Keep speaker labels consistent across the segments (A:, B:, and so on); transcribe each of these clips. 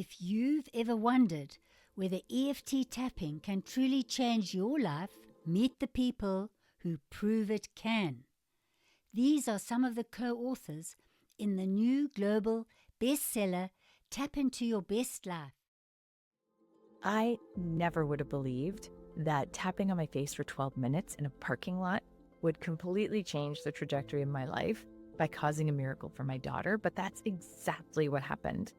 A: If you've ever wondered whether EFT tapping can truly change your life, meet the people who prove it can. These are some of the co-authors in the new global bestseller, Tap Into Your Best Life.
B: I never would have believed that tapping on my face for 12 minutes in a parking lot would completely change the trajectory of my life by causing a miracle for my daughter, but that's exactly what happened.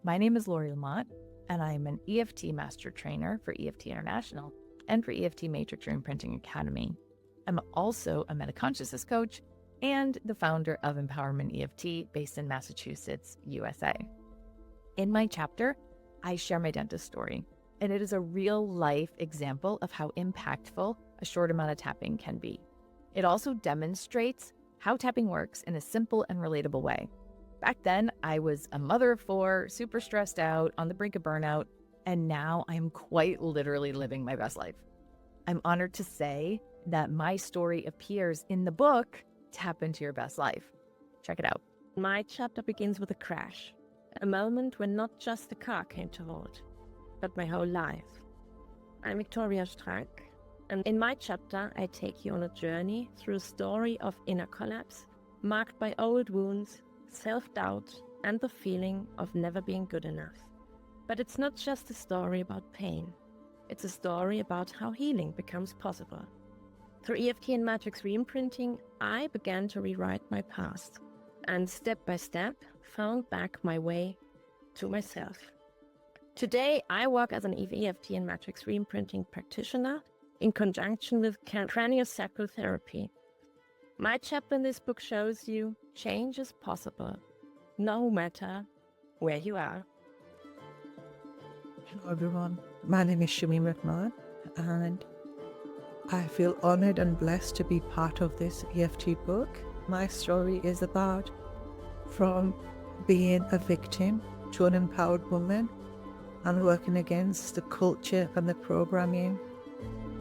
B: My name is Lori Lamont, and I'm an EFT Master Trainer for EFT International and for EFT Matrix Reimprinting Academy. I'm also a Metaconsciousness coach and the founder of Empowerment EFT based in Massachusetts, USA. In my chapter, I share my dentist story, and it is a real-life example of how impactful a short amount of tapping can be. It also demonstrates how tapping works in a simple and relatable way. Back then, I was a mother of 4, super stressed out, on the brink of burnout, and now I'm quite literally living my best life. I'm honored to say that my story appears in the book, Tap Into Your Best Life. Check it out.
C: My chapter begins with a crash, a moment when not just the car came to halt, but my whole life. I'm Victoria Strack, and in my chapter, I take you on a journey through a story of inner collapse, marked by old wounds, self-doubt, and the feeling of never being good enough. But it's not just a story about pain. It's a story about how healing becomes possible. Through EFT and Matrix Reimprinting, I began to rewrite my past, and step by step, found back my way to myself. Today, I work as an EFT and Matrix Reimprinting practitioner in conjunction with craniosacral therapy. My chapter in this book shows you change is possible, no matter where you are.
D: Hello everyone, my name is Shamim Rahman, and I feel honored and blessed to be part of this EFT book. My story is about from being a victim to an empowered woman and working against the culture and the programming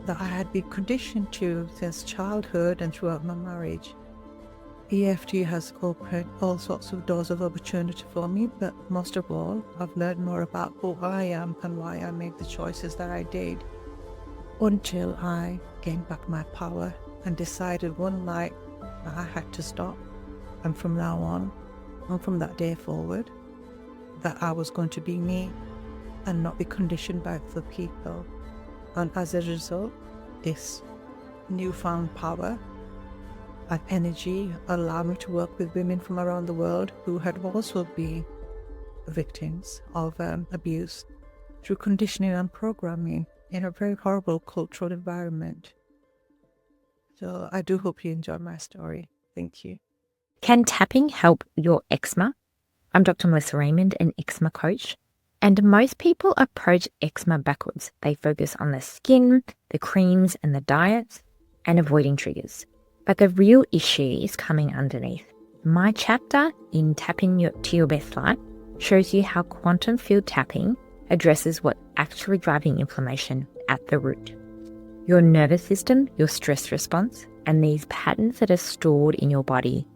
D: that I had been conditioned to since childhood and throughout my marriage. EFT has opened all sorts of doors of opportunity for me, but most of all, I've learned more about who I am and why I made the choices that I did, until I gained back my power and decided one night that I had to stop. And from now on, and from that day forward, that I was going to be me and not be conditioned by other people. And as a result, this newfound power and energy allowed me to work with women from around the world who had also been victims of abuse through conditioning and programming in a very horrible cultural environment. So I do hope you enjoy my story. Thank you.
E: Can tapping help your eczema? I'm Dr. Melissa Raymond, an eczema coach. And most people approach eczema backwards. They focus on the skin, the creams and the diets, and avoiding triggers. But the real issue is coming underneath. My chapter in Tapping to Your Best Life shows you how quantum field tapping addresses what's actually driving inflammation at the root. Your nervous system, your stress response, and these patterns that are stored in your body.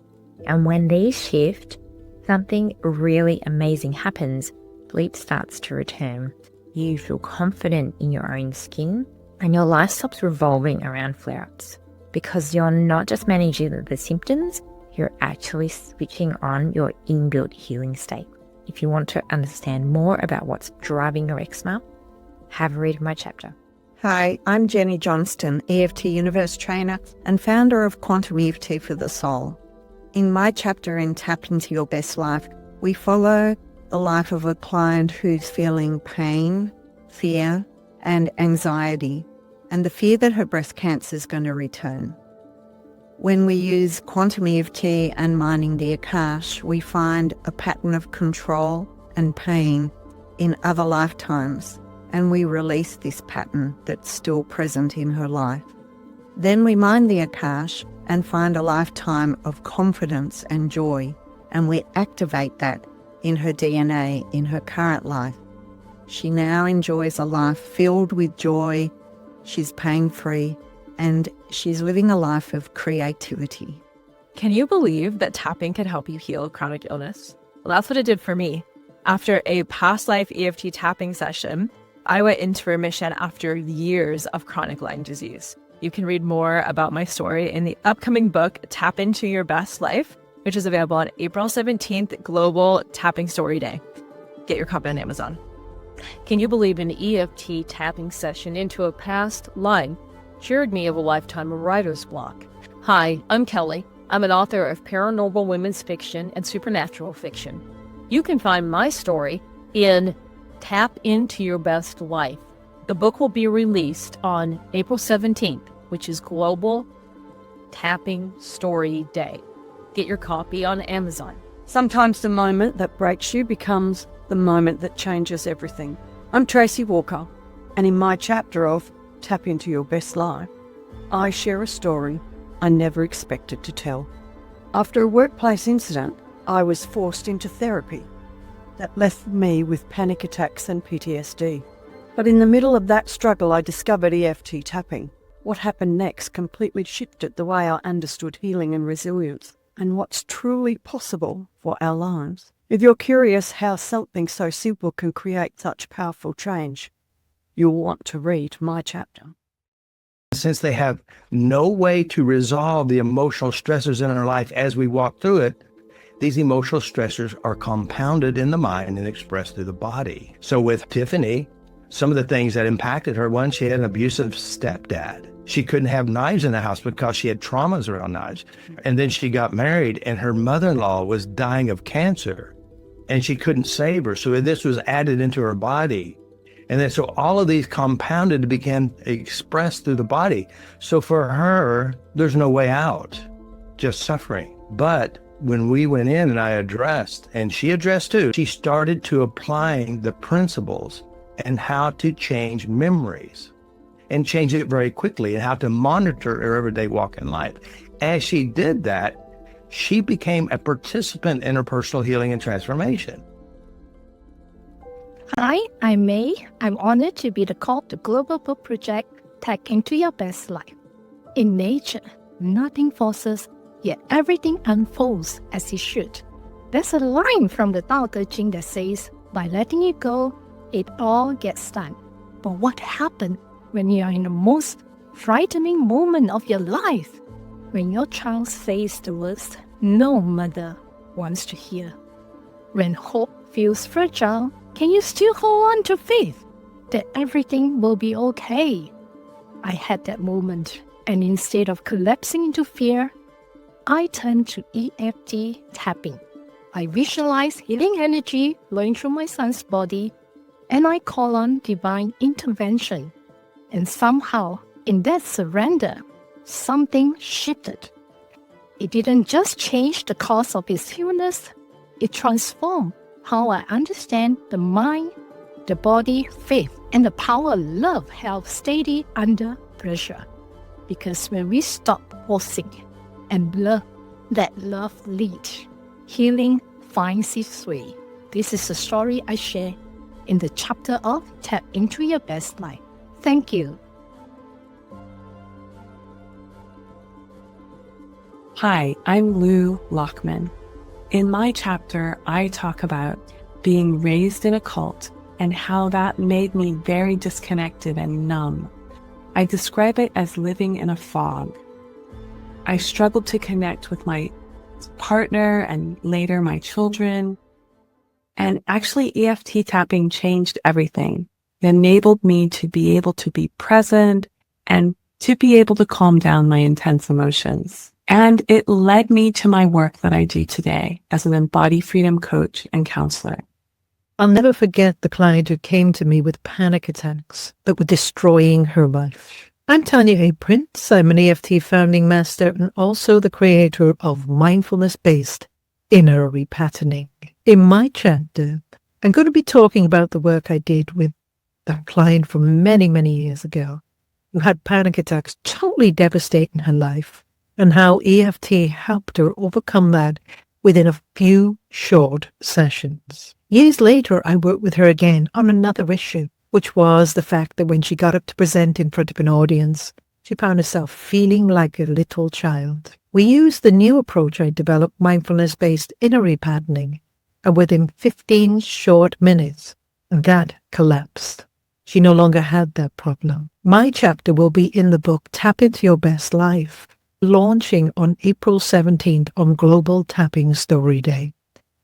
E: And when these shift, something really amazing happens. Sleep starts to return. You feel confident in your own skin, and your life stops revolving around flare-ups because you're not just managing the symptoms, you're actually switching on your inbuilt healing state. If you want to understand more about what's driving your eczema, have a read of my chapter.
F: Hi, I'm Jenny Johnston, EFT Universe Trainer and founder of Quantum EFT for the Soul. In my chapter in Tap Into Your Best Life, we follow the life of a client who's feeling pain, fear, and anxiety, and the fear that her breast cancer is going to return. When we use quantum EFT and mining the Akash, we find a pattern of control and pain in other lifetimes, and we release this pattern that's still present in her life. Then we mine the Akash and find a lifetime of confidence and joy, and we activate that in her DNA in her current life. She now enjoys a life filled with joy, she's pain-free, and she's living a life of creativity.
G: Can you believe that tapping can help you heal chronic illness? Well, that's what it did for me.
B: After a past life EFT tapping session, I went into remission after years of chronic Lyme disease. You can read more about my story in the upcoming book, Tap Into Your Best Life, which is available on April 17th, Global Tapping Story Day. Get your copy on Amazon.
G: Can you believe an EFT tapping session into a past life cured me of a lifetime of writer's block? Hi, I'm Kelly. I'm an author of paranormal women's fiction and supernatural fiction. You can find my story in Tap Into Your Best Life. The book will be released on April 17th, which is Global Tapping Story Day. Get your copy on Amazon.
H: Sometimes the moment that breaks you becomes the moment that changes everything. I'm Tracy Walker, and in my chapter of Tap Into Your Best Life, I share a story I never expected to tell. After a workplace incident, I was forced into therapy that left me with panic attacks and PTSD. But in the middle of that struggle, I discovered EFT tapping. What happened next completely shifted the way I understood healing and resilience, and what's truly possible for our lives. If you're curious how something so simple can create such powerful change, you'll want to read my chapter.
I: Since they have no way to resolve the emotional stressors in our life as we walk through it, these emotional stressors are compounded in the mind and expressed through the body. So with Tiffany, some of the things that impacted her, one, she had an abusive stepdad. She couldn't have knives in the house because she had traumas around knives. And then she got married and her mother-in-law was dying of cancer and she couldn't save her. So this was added into her body. And then so all of these compounded became expressed through the body. So for her, there's no way out, just suffering. But when we went in and I addressed, and she addressed too, she started to applying the principles and how to change memories and change it very quickly and how to monitor her everyday walk in life. As she did that, she became a participant in her personal healing and transformation.
J: Hi, I'm May. I'm honored to be the call to Global Book Project, Tap Into Your Best Life. In nature, nothing forces, yet everything unfolds as it should. There's a line from the Tao Te Ching that says, by letting it go, it all gets done. But what happened when you are in the most frightening moment of your life? When your child says the words no mother wants to hear. When hope feels fragile, can you still hold on to faith that everything will be okay? I had that moment, and instead of collapsing into fear, I turned to EFT tapping. I visualize healing energy flowing through my son's body, and I call on divine intervention. And somehow, in that surrender, something shifted. It didn't just change the cause of his illness, it transformed how I understand the mind, the body, faith, and the power of love held steady under pressure. Because when we stop forcing and let love lead, healing finds its way. This is the story I share in the chapter of Tap Into Your Best Life. Thank you.
H: Hi, I'm Lou Lockman. In my chapter, I talk about being raised in a cult and how that made me very disconnected and numb. I describe it as living in a fog. I struggled to connect with my partner and later my children. And actually, EFT tapping changed everything. It enabled me to be able to be present and to be able to calm down my intense emotions. And it led me to my work that I do today as an embodied freedom coach and counselor.
D: I'll never forget the client who came to me with panic attacks that were destroying her life. I'm Tanya A. Prince. I'm an EFT founding master and also the creator of mindfulness-based inner repatterning. In my chapter, I'm going to be talking about the work I did with that client from many, many years ago who had panic attacks totally devastating her life, and how EFT helped her overcome that within a few short sessions. Years later, I worked with her again on another issue, which was the fact that when she got up to present in front of an audience, she found herself feeling like a little child. We used the new approach I developed, mindfulness-based inner repatterning, and within 15 short minutes, that collapsed. She no longer had that problem. My chapter will be in the book Tap Into Your Best Life, launching on April 17th on Global Tapping Story Day.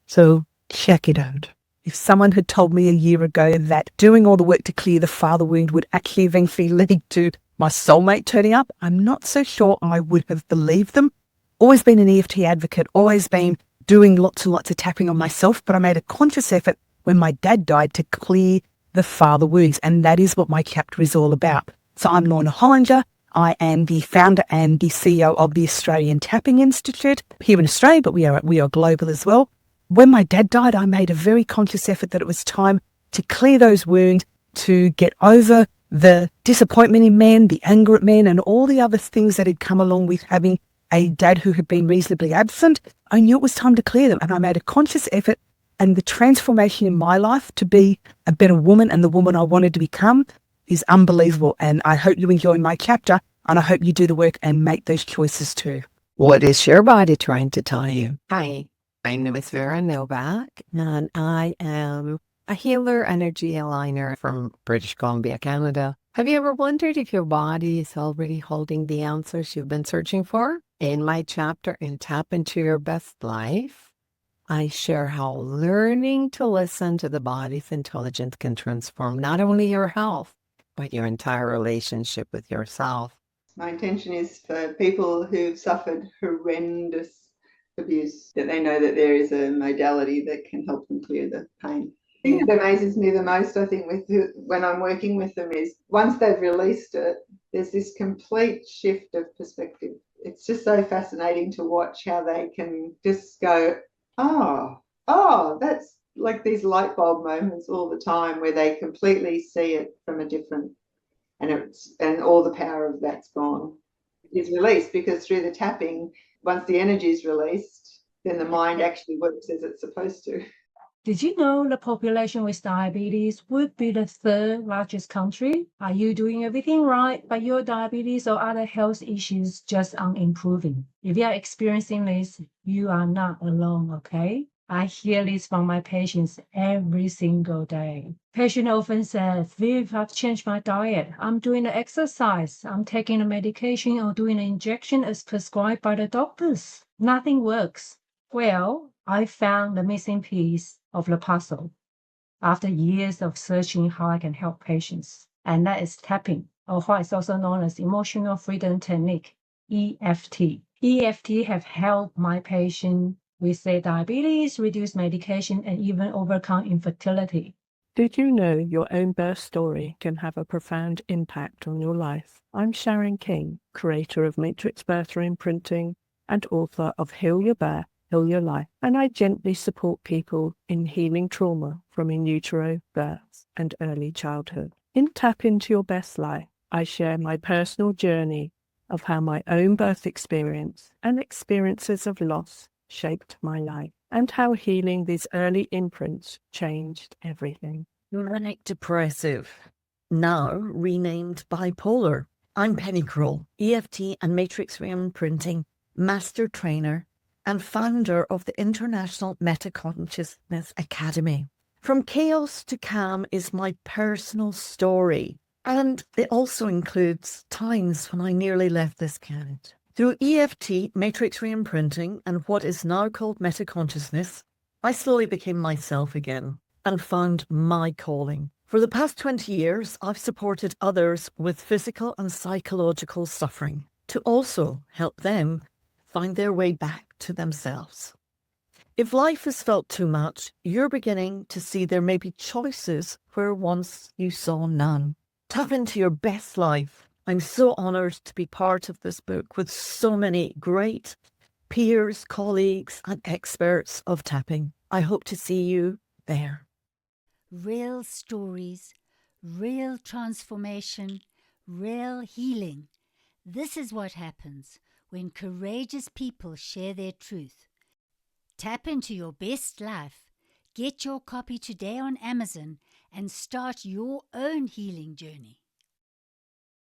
D: So check it out.
K: If someone had told me a year ago that doing all the work to clear the father wound would actually eventually lead to my soulmate turning up, I'm not so sure I would have believed them. Always been an EFT advocate, always been doing lots and lots of tapping on myself, but I made a conscious effort when my dad died to clear the father wounds, and that is what my chapter is all about. So I'm Lorna Hollinger. I am the founder and the CEO of the Australian Tapping Institute here in Australia, but we are global as well. When my dad died, I made a very conscious effort that it was time to clear those wounds, to get over the disappointment in men, the anger at men, and all the other things that had come along with having a dad who had been reasonably absent. I knew it was time to clear them, and I made a conscious effort, and the transformation in my life to be a better woman and the woman I wanted to become is unbelievable. And I hope you enjoy my chapter, and I hope you do the work and make those choices too.
L: What is your body trying to tell you? Hi, my name is Vera Novak, and I am a healer, energy aligner from British Columbia, Canada. Have you ever wondered if your body is already holding the answers you've been searching for? In my chapter in Tap Into Your Best Life, I share how learning to listen to the body's intelligence can transform not only your health, but your entire relationship with yourself.
M: My intention is for people who've suffered horrendous abuse, that they know that there is a modality that can help them clear the pain. The thing that amazes me the most, I think, when I'm working with them is once they've released it, there's this complete shift of perspective. It's just so fascinating to watch how they can just go, oh, that's like these light bulb moments all the time where they completely see it from a different, and all the power of that's gone. Is released because through the tapping, once the energy is released, then the mind actually works as it's supposed to.
N: Did you know the population with diabetes would be the third largest country? Are you doing everything right, but your diabetes or other health issues just aren't improving? If you are experiencing this, you are not alone, okay? I hear this from my patients every single day. Patient often says, Viv, I've changed my diet. I'm doing the exercise. I'm taking the medication or doing the injection as prescribed by the doctors. Nothing works. Well, I found the missing piece of the puzzle after years of searching how I can help patients. And that is tapping, or what is also known as Emotional Freedom Technique, EFT. EFT have helped my patient with their diabetes, reduce medication, and even overcome infertility.
K: Did you know your own birth story can have a profound impact on your life? I'm Sharon King, creator of Matrix Birth Reimprinting and author of Heal Your Birth, Heal Your Life, and I gently support people in healing trauma from in utero births and early childhood. In Tap Into Your Best Life, I share my personal journey of how my own birth experience and experiences of loss shaped my life, and how healing these early imprints changed everything.
L: Manic depressive, now renamed bipolar. I'm Penny Kroll, EFT and Matrix Reimprinting Master Trainer and founder of the International Metaconsciousness Academy. From chaos to calm is my personal story, and it also includes times when I nearly left this planet. Through EFT, Matrix Reimprinting, and what is now called metaconsciousness, I slowly became myself again and found my calling. For the past 20 years, I've supported others with physical and psychological suffering to also help them find their way back to themselves. If life has felt too much, you're beginning to see there may be choices where once you saw none. Tap into your best life. I'm so honored to be part of this book with so many great peers, colleagues, and experts of tapping. I hope to see you there.
A: Real stories, real transformation, real healing. This is what happens when courageous people share their truth. Tap into your best life. Get your copy today on Amazon and start your own healing journey.